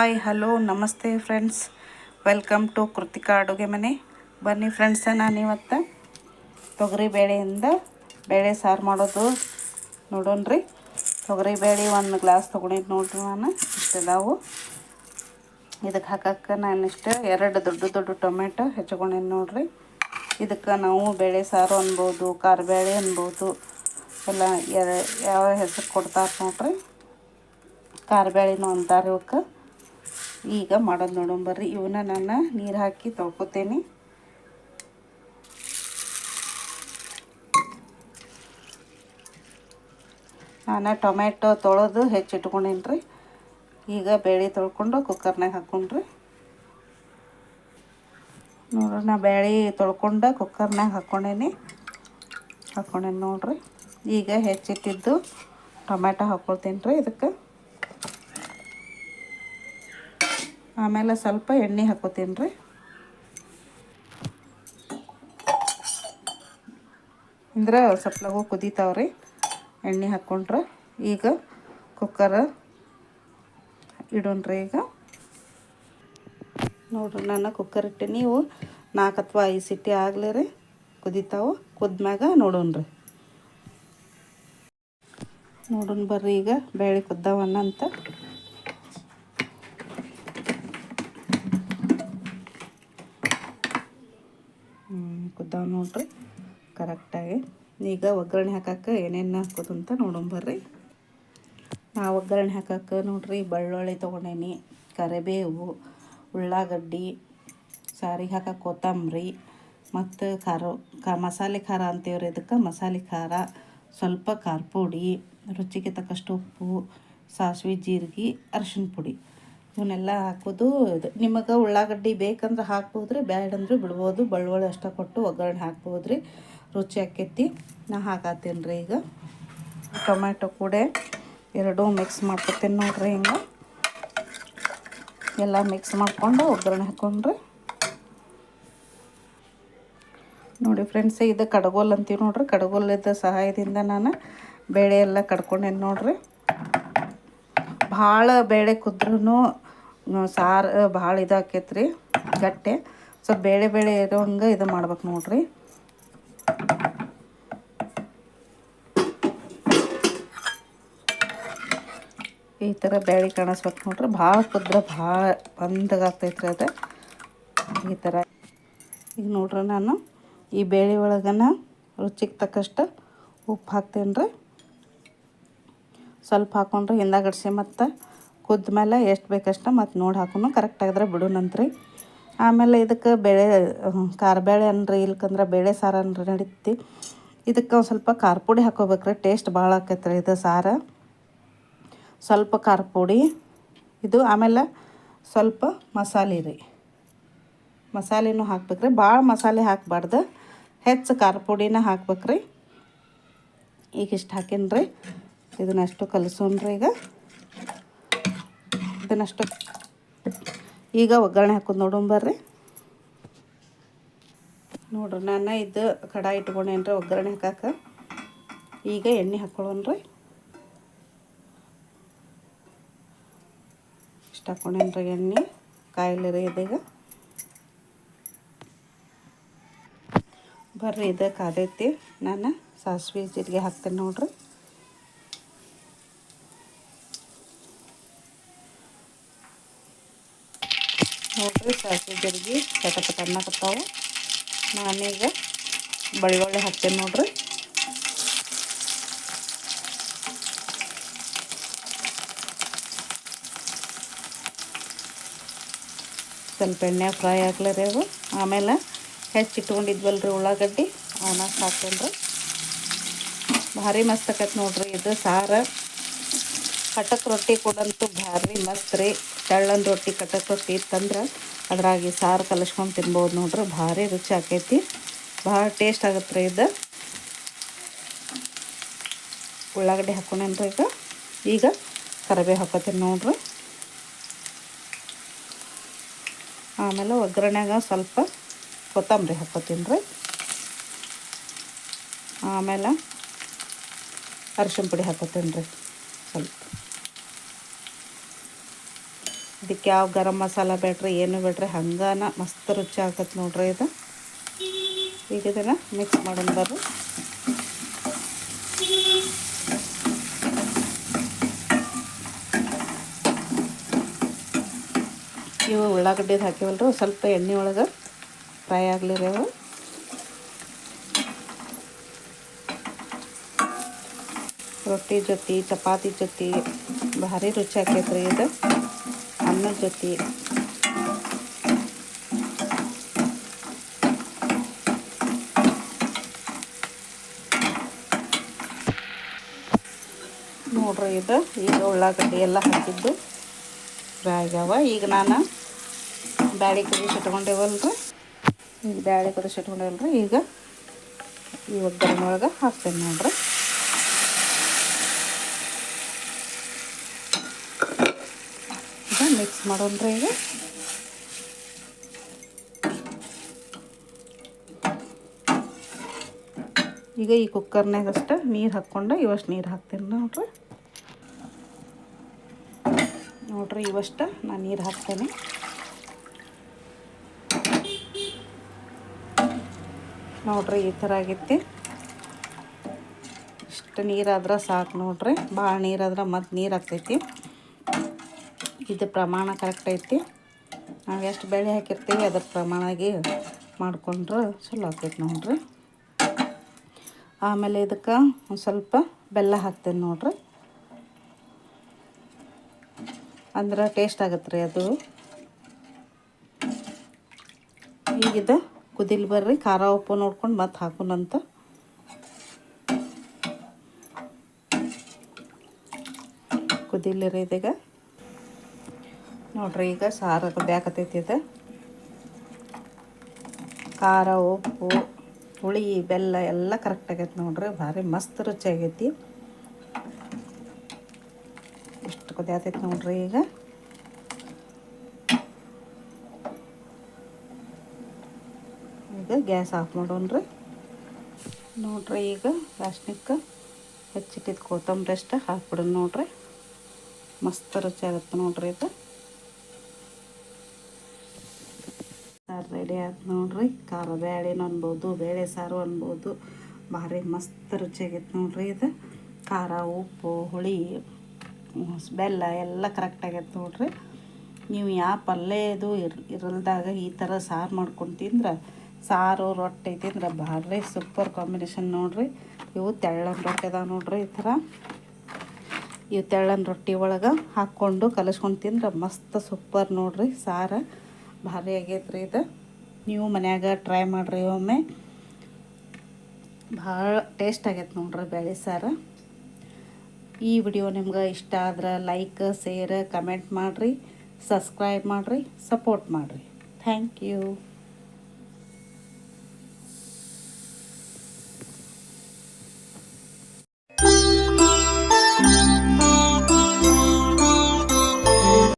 Hi hello ನಮಸ್ತೆ friends, welcome to Krithika ಅಡುಗೆ ಮನೆ. ಬನ್ನಿ ಫ್ರೆಂಡ್ಸ, ನಾನಿವತ್ತು ತೊಗರಿ ಬೇಳೆಯಿಂದ ಬೇಳೆ ಸಾರು ಮಾಡೋದು ನೋಡೋಣ್ರಿ. ತೊಗರಿ ಬೇಳೆ 1 ಗ್ಲಾಸ್ ತೊಗೊಂಡಿದ್ದು ನೋಡ್ರಿ. ನಾನು ಇಷ್ಟಿದಾವು. ಇದಕ್ಕೆ ಹಾಕಕ್ಕೆ ನಾನಿಷ್ಟು 2 ದೊಡ್ಡ ಟೊಮೆಟೊ ಹೆಚ್ಚಿಕೊಂಡಿದ್ದು ನೋಡ್ರಿ. ಇದಕ್ಕೆ ನಾವು ಬೇಳೆ ಸಾರು ಅನ್ಬೋದು, ಖಾರ ಬೇಳೆ ಅನ್ಬೋದು, ಎಲ್ಲ ಯಾವ ಹೆಸರು ಕೊಡ್ತಾರೆ ನೋಡ್ರಿ. ಖಾರ ಬೇಳೆನೂ ಅಂತಾರೆ ಇವಕ್ಕೆ. ಈಗ ಮಾಡೋದು ನೋಡೋಣ ಬರ್ರಿ. ಇವನ್ನ ನಾನು ನೀರು ಹಾಕಿ ತೊಳ್ಕೊತೀನಿ. ನಾನು ಟೊಮೆಟೊ ತೊಳೆದು ಹೆಚ್ಚಿಟ್ಕೊಂಡೀನಿ ರೀ. ಈಗ ಬೇಳೆ ತೊಳ್ಕೊಂಡು ಕುಕ್ಕರ್ನಾಗ ಹಾಕ್ಕೊಂಡ್ರಿ. ನೋಡ್ರಿ, ಬೇಳೆ ತೊಳ್ಕೊಂಡು ಕುಕ್ಕರ್ನಾಗ ಹಾಕ್ಕೊಂಡೇನಿ ನೋಡ್ರಿ. ಈಗ ಹೆಚ್ಚಿಟ್ಟಿದ್ದು ಟೊಮೆಟೊ ಹಾಕ್ಕೊಳ್ತೀನಿ ರೀ ಇದಕ್ಕೆ. ಆಮೇಲೆ ಸ್ವಲ್ಪ ಎಣ್ಣೆ ಹಾಕ್ಕೋತೀನಿ ರೀ. ಅಂದ್ರೆ ಸ್ವಲ್ಪ ಲಘು ಕುದೀತಾವ್ರಿ ಎಣ್ಣೆ ಹಾಕ್ಕೊಂಡ್ರೆ. ಈಗ ಕುಕ್ಕರ್ ಇಡೋಣ್ರಿ. ಈಗ ನೋಡ್ರಿ, ನಾನು ಕುಕ್ಕರ್ ಇಟ್ಟು ನೀವು 4 ಅಥವಾ 5 ಸಿಟಿ ಆಗಲಿ ರೀ. ಕುದೀತಾವೆ. ಕುದ್ಮ್ಯಾಗ ನೋಡೋಣ್ರಿ. ನೋಡೋಣ ಬರ್ರಿ. ಈಗ ಬೇಳೆ ಕುದ್ದಾವನ್ನಂತ ಕುದ್ದಾವ ನೋಡ್ರಿ ಕರೆಕ್ಟಾಗಿ. ಈಗ ಒಗ್ಗರಣೆ ಹಾಕಕ್ಕೆ ಏನೇನು ಹಾಕೋದು ಅಂತ ನೋಡೋಣ ಬರ್ರಿ. ನಾ ಒಗ್ಗರಣೆ ಹಾಕಕ್ಕೆ ನೋಡ್ರಿ, ಬೆಳ್ಳುಳ್ಳಿ ತೊಗೊಂಡೇನಿ, ಕರಿಬೇವು, ಉಳ್ಳಾಗಡ್ಡಿ, ಸಾರಿಗೆ ಹಾಕಕ್ಕೆ ಕೊತ್ತಂಬರಿ, ಮತ್ತು ಮಸಾಲೆ ಖಾರ ಅಂತೀವ್ರಿ ಇದಕ್ಕೆ. ಮಸಾಲೆ ಖಾರ, ಸ್ವಲ್ಪ ಖಾರ ಪುಡಿ, ರುಚಿಗೆ ತಕ್ಕಷ್ಟು ಉಪ್ಪು, ಸಾಸಿವೆ, ಜೀರಿಗೆ, ಅರಿಶಿನ ಪುಡಿ ಇವನ್ನೆಲ್ಲ ಹಾಕೋದು. ನಿಮಗೆ ಉಳ್ಳಾಗಡ್ಡಿ ಬೇಕಂದ್ರೆ ಹಾಕ್ಬೋದ್ರಿ, ಬ್ಯಾಡಂದ್ರೆ ಬಿಡ್ಬೋದು. ಬೆಳ್ಳುಳ್ಳಿ ಅಷ್ಟ ಕೊಟ್ಟು ಒಗ್ಗರಣೆ ಹಾಕ್ಬೋದ್ರಿ, ರುಚಿ ಆಕ್ಕೈತಿ. ನಾ ಹಾಕತ್ತೀನಿ ರೀ. ಈಗ ಟೊಮೆಟೊ ಕೂಡ ಎರಡೂ ಮಿಕ್ಸ್ ಮಾಡ್ಕೊತೀನಿ ನೋಡ್ರಿ. ಹಿಂಗೆ ಎಲ್ಲ ಮಿಕ್ಸ್ ಮಾಡ್ಕೊಂಡು ಒಗ್ಗರಣೆ ಹಾಕ್ಕೊಂಡ್ರಿ. ನೋಡಿ ಫ್ರೆಂಡ್ಸ್, ಇದು ಕಡಗೋಲ್ ಅಂತೀವಿ ನೋಡ್ರಿ. ಕಡಗೋಲದ ಸಹಾಯದಿಂದ ನಾನು ಬೇಳೆ ಎಲ್ಲ ಕಡ್ಕೊಂಡೇನಿ ನೋಡ್ರಿ. ಭಾಳ ಬೇಳೆ ಕುದ್ರೂ ಸಾರು ಭಾಳ ಇದಾಕೈತ್ರಿ, ಗಟ್ಟೆ. ಸ್ವಲ್ಪ ಬೇಳೆ ಇರೋಂಗೆ ಇದು ಮಾಡ್ಬೇಕು ನೋಡ್ರಿ. ಈ ಥರ ಬೇಳೆ ಕಾಣಿಸ್ಬೇಕು ನೋಡ್ರಿ. ಭಾಳ ಕುದ್ರೆ ಭಾಳ ಬಂದಾಗ್ತೈತ್ರಿ ಅದು. ಈ ಥರ ಈಗ ನೋಡ್ರಿ, ನಾನು ಈ ಬೇಳೆ ಒಳಗನ ರುಚಿಗೆ ತಕ್ಕಷ್ಟು ಉಪ್ಪು ಹಾಕ್ತೇನೆ ರೀ. ಸ್ವಲ್ಪ ಹಾಕ್ಕೊಂಡ್ರೆ ಹಿಂದಾಗಡ್ಸಿ ಮತ್ತು ಕುದ್ಮೇಲೆ ಎಷ್ಟು ಬೇಕಷ್ಟು ಮತ್ತು ನೋಡಿ ಹಾಕೋಣ. ಕರೆಕ್ಟಾಗಿದ್ರೆ ಬಿಡೋಣಂತ್ರಿ. ಆಮೇಲೆ ಇದಕ್ಕೆ ಬೇಳೆ ಖಾರ ಬೇಳೆ ಅನ್ರಿ, ಇಲ್ಕಂದ್ರೆ ಬೇಳೆ ಸಾರು ಅನ್ರಿ ನಡೀತಿ. ಇದಕ್ಕೆ ಒಂದು ಸ್ವಲ್ಪ ಖಾರ ಪುಡಿ ಹಾಕೋಬೇಕ್ರಿ. ಟೇಸ್ಟ್ ಭಾಳ ಆಕೈತ್ರಿ ಇದು ಸಾರು. ಸ್ವಲ್ಪ ಖಾರ ಪುಡಿ ಇದು. ಆಮೇಲೆ ಸ್ವಲ್ಪ ಮಸಾಲೆ ರೀ, ಮಸಾಲೆನೂ ಹಾಕ್ಬೇಕ್ರಿ. ಭಾಳ ಮಸಾಲೆ ಹಾಕಬಾರ್ದು, ಹೆಚ್ಚು ಖಾರ ಪುಡಿನ ಹಾಕ್ಬೇಕ್ರಿ. ಈಗ ಇಷ್ಟು ಹಾಕೀನಿ. ಇದನ್ನಷ್ಟು ಕಲಸೋಣ್ರಿ. ಇದನ್ನಷ್ಟು ಈಗ ಒಗ್ಗರಣೆ ಹಾಕೋದು ನೋಡೋಣ ಬರ್ರಿ. ನೋಡ್ರಿ, ನಾನು ಇದು ಕಡಾಯಿ ಇಟ್ಕೊಂಡೇನ್ರಿ ಒಗ್ಗರಣೆ ಹಾಕಕ್ಕೆ. ಈಗ ಎಣ್ಣೆ ಹಾಕ್ಕೊಳ್ಳೋಣ್ರಿ. ಇಷ್ಟು ಹಾಕ್ಕೊಂಡೇನ್ರಿ ಎಣ್ಣೆ ಕಾಯಿಲೆ ರೀ. ಇದೀಗ ಬರ್ರಿ, ಇದು ಕಾದೈತಿ. ನಾನು ಸಾಸಿವೆ ಜೀರಿಗೆ ಹಾಕ್ತೇನೆ ನೋಡ್ರಿ. ನೋಡ್ರಿ, ಸಾಸಿವೆ ಜೀರಿಗೆ ಚಟಪಟ ಅನ್ನಕತ್ತಾವು. ನಾನೀಗ ಬೆಳ್ಳುಳ್ಳಿ ಹಾಕ್ತೇನೆ ನೋಡ್ರಿ. ಸ್ವಲ್ಪ ಎಣ್ಣೆ ಫ್ರೈ ಆಗ್ಲಿ ರೀ ಅವು. ಆಮೇಲೆ ಹೆಚ್ಚಿಟ್ಕೊಂಡಿದ್ವಲ್ರಿ ಉಳ್ಳಾಗಡ್ಡಿ, ಅವನ್ನ ಹಾಕ್ತೇನೆ ರೀ. ಭಾರಿ ಮಸ್ತ್ ಆಕೈತೆ ನೋಡ್ರಿ ಇದು ಸಾರು. ಕಟಕ್ ರೊಟ್ಟಿ ಕೊಡಂತೂ ಭಾರಿ ಮಸ್ತ್ ರೀ. ತೆಳ್ಳನ ರೊಟ್ಟಿ, ಕಟಕ್ ರೊಟ್ಟಿ ಇತ್ತಂದ್ರೆ ಅದ್ರಾಗಿ ಸಾರು ಕಲಿಸ್ಕೊಂಡು ತಿನ್ಬೋದು ನೋಡ್ರಿ. ಭಾರಿ ರುಚಿ ಆಕೈತಿ, ಭಾಳ ಟೇಸ್ಟ್ ಆಗುತ್ತೆ ರೀ ಇದು. ಉಳ್ಳಾಗಡ್ಡಿ ಹಾಕ್ಕೊಂಡೇನ್ರಿ. ಈಗ ಕರಿಬೇವು ಹಾಕೋತೀನಿ ನೋಡ್ರಿ. ಆಮೇಲೆ ಒಗ್ಗರಣೆಗೆ ಸ್ವಲ್ಪ ಕೊತ್ತಂಬರಿ ಹಾಕ್ಕೋತೀನಿ ರೀ. ಆಮೇಲೆ ಅರಿಶಿನ ಪುಡಿ ಹಾಕ್ಕೋತೀನಿ ರೀ ಸ್ವಲ್ಪ. ಇದಕ್ಕೆ ಯಾವ ಗರಂ ಮಸಾಲ ಬೇಡ್ರಿ ಏನು ಬೇಡ್ರಿ ಹಂಗಾನ ಮಸ್ತ್ ರುಚಿ ಆಗತ್ತೆ ನೋಡ್ರಿ ಇದು. ಈಗ ಇದನ್ನು ಮಿಕ್ಸ್ ಮಾಡೋಣ ಬರ್ರಿ. ಇವು ಉಳ್ಳಾಗಡ್ಡಿದು ಹಾಕಿವಲ್ರಿ ಸ್ವಲ್ಪ ಎಣ್ಣೆ ಒಳಗೆ ಫ್ರೈ ಆಗಲಿರಿ ಅವು. ರೊಟ್ಟಿ ಜೊತೆ ಚಪಾತಿ ಜೊತೆ ಭಾರಿ ರುಚಿ ಆಕೈತ್ರಿ ಇದು. ಅನ್ನದ ಜೊತೆ ನೋಡ್ರಿ ಇದು. ಈಗ ಉಳ್ಳಾಗಡ್ಡಿ ಎಲ್ಲ ಹಾಕಿದ್ದು ಫ್ರೈ ಆಗ್ಯಾವ. ಈಗ ನಾನು ಬ್ಯಾಳೆ ಕುದಿಸಿಟ್ಕೊಂಡೇವಲ್ರಿ, ಈಗ ಬ್ಯಾಳೆ ಕುದಿಸಿಟ್ಕೊಂಡೇವಲ್ರಿ, ಈಗ ಈ ಒಗ್ಗರಣೆ ಒಳಗೆ ಹಾಕ್ತೇನೆ ನೋಡ್ರಿ. ಈಗ ಮಿಕ್ಸ್ ಮಾಡೋಣ್ರಿ. ಈಗ ಈ ಕುಕ್ಕರ್ನಾಗಷ್ಟು ನೀರು ಹಾಕ್ಕೊಂಡು ಇವಷ್ಟು ನೀರು ಹಾಕ್ತೇನೆ ನೋಡ್ರಿ. ಇವಷ್ಟು ನಾನು ನೀರು ಹಾಕ್ತೇನೆ. ನೋಡ್ರಿ ಈ ಥರ ಆಗೈತಿ. ಇಷ್ಟು ನೀರಾದ್ರೆ ಸಾಕು ನೋಡ್ರಿ. ಭಾಳ ನೀರಾದ್ರೆ ಮತ್ತು ನೀರು ಹಾಕ್ತೈತಿ. ಇದು ಪ್ರಮಾಣ ಕರೆಕ್ಟ್ ಐತಿ. ನಾವು ಎಷ್ಟು ಬೇಳೆ ಹಾಕಿರ್ತೀವಿ ಅದ್ರ ಪ್ರಮಾಣಾಗಿ ಮಾಡಿಕೊಂಡ್ರೆ ಚಲೋ ಆಗ್ತೈತಿ ನೋಡ್ರಿ. ಆಮೇಲೆ ಇದಕ್ಕೆ ಒಂದು ಸ್ವಲ್ಪ ಬೆಲ್ಲ ಹಾಕ್ತೇನೆ ನೋಡ್ರಿ, ಅಂದ್ರೆ ಟೇಸ್ಟ್ ಆಗತ್ತೆ ರೀ ಅದು. ಈಗಿದ ಕುದಿಲ್ ಬರ್ರಿ, ಖಾರ ಉಪ್ಪು ನೋಡ್ಕೊಂಡು ಮತ್ತೆ ಹಾಕೋಣಂತ. ಕುದಿಲಿರಿ ಇದೀಗ. ನೋಡ್ರಿ ಈಗ ಸಾರು ಬ್ಯಾಕತೈತಿ. ಇದು ಖಾರ ಉಪ್ಪು ಹುಳಿ ಬೆಲ್ಲ ಎಲ್ಲ ಕರೆಕ್ಟ್ ಆಗೈತೆ ನೋಡ್ರಿ. ಭಾರಿ ಮಸ್ತ್ ರುಚಿ ಆಗೈತಿ. ಎಷ್ಟು ಕುದಿಯತೈತಿ ನೋಡ್ರಿ. ಈಗ ಗ್ಯಾಸ್ ಆಫ್ ಮಾಡೋಣ್ರಿ. ನೋಡ್ರಿ ಈಗ ಲಾಸ್ಟ್ನಿಕ್ಕೆ ಹೆಚ್ಚಿಟ್ಟಿದ್ದು ಕೊತ್ತಂಬರಿ ಅಷ್ಟು ಹಾಕ್ಬಿಡೋಣ ನೋಡ್ರಿ. ಮಸ್ತ್ ರುಚಿ ಆಗುತ್ತೆ ನೋಡ್ರಿ. ಇದು ಸಾರು ರೆಡಿ ಆಯ್ತು ನೋಡ್ರಿ. ಖಾರ ಬ್ಯಾಳೆನೂ ಅನ್ಬೋದು, ಬೇಳೆ ಸಾರು ಅನ್ಬೋದು. ಭಾರಿ ಮಸ್ತ್ ರುಚಿಯಾಗೈತೆ ನೋಡ್ರಿ. ಇದು ಖಾರ ಉಪ್ಪು ಹುಳಿ ಬೆಲ್ಲ ಎಲ್ಲ ಕರೆಕ್ಟ್ ಆಗೈತೆ ನೋಡ್ರಿ. ನೀವು ಯಾವ ಪಲ್ಯದು ಇರಲ್ದಾಗ ಈ ಥರ ಸಾರು ಮಾಡ್ಕೊಂಡು ತಿಂದ್ರೆ, ಸಾರು ರೊಟ್ಟಿ ತಿಂದ್ರೆ ಭಾರಿ ಸೂಪರ್ ಕಾಂಬಿನೇಷನ್ ನೋಡ್ರಿ. ಇವು ತೆಳ್ಳನ ರೊಟ್ಟಿ ಅದಾವೆ ನೋಡ್ರಿ. ಈ ಥರ ಇವು ತೆಳ್ಳನ ರೊಟ್ಟಿ ಒಳಗೆ ಹಾಕ್ಕೊಂಡು ಕಲಸ್ಕೊಂಡು ತಿಂದ್ರೆ ಮಸ್ತ್ ಸೂಪರ್ ನೋಡ್ರಿ. ಸಾರು ಭಾರಿ ಆಗೈತ್ರಿ. ಇದು ನೀವು ಮನ್ಯಾಗ ಟ್ರೈ ಮಾಡಿರಿ ಒಮ್ಮೆ. ಭಾಳ ಟೇಸ್ಟ್ ಆಗೈತೆ ನೋಡ್ರಿ ಬೇಳೆ ಸಾರು. ಈ ವಿಡಿಯೋ ನಿಮ್ಗೆ ಇಷ್ಟ ಆದ್ರೆ ಲೈಕ್ ಶೇರ್ ಕಮೆಂಟ್ ಮಾಡಿರಿ, ಸಬ್ಸ್ಕ್ರೈಬ್ ಮಾಡಿರಿ, ಸಪೋರ್ಟ್ ಮಾಡಿರಿ. Thank you.